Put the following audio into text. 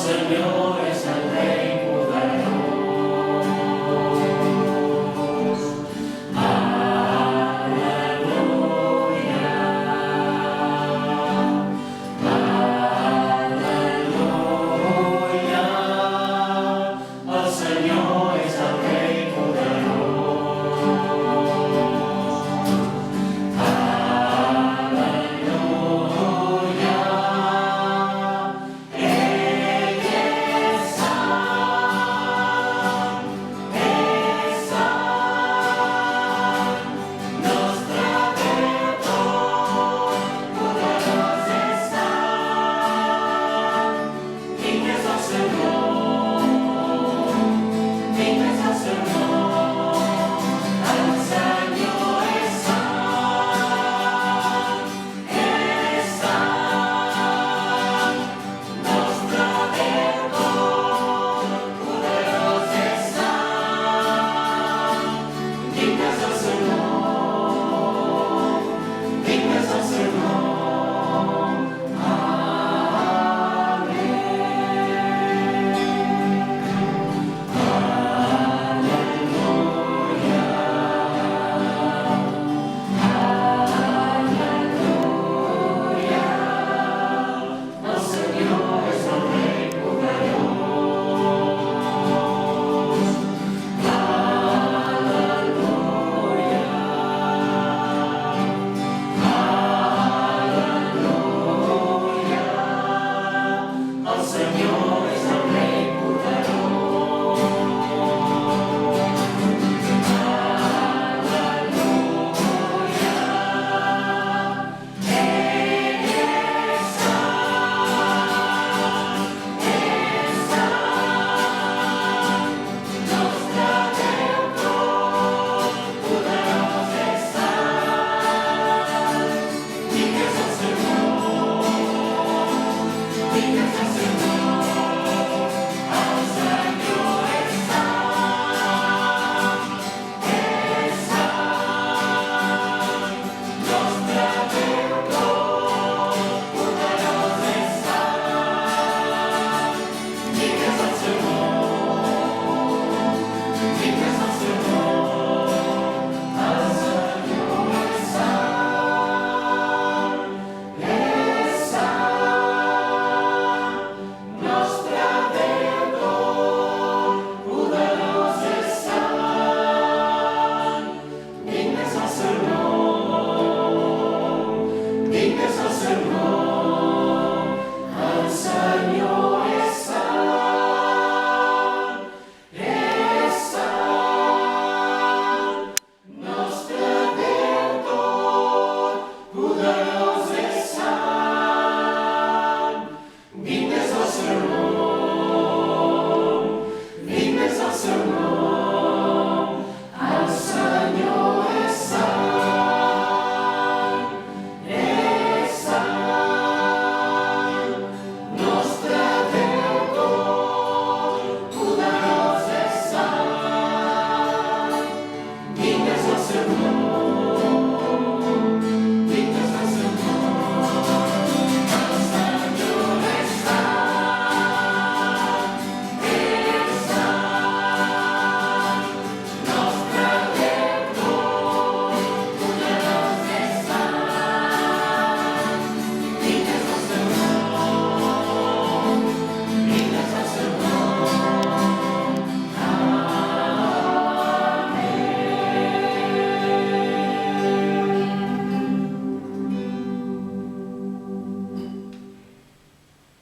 Senhor és el Rei poderós. Aleluia, aleluia, el Senhor és el Rei poderós. Aleluia, ell és sant, nostre Déu tot-poderós és sant. Digne és el seu nom, digne és el seu nom. El Senyor és sant, nostre Déu tot-poderós és sant. Digne és el seu nom, digne és el seu nom. Amén. Aleluia, aleluia, el Senyor és el Rei poderós. Aleluia, aleluia, el Senyor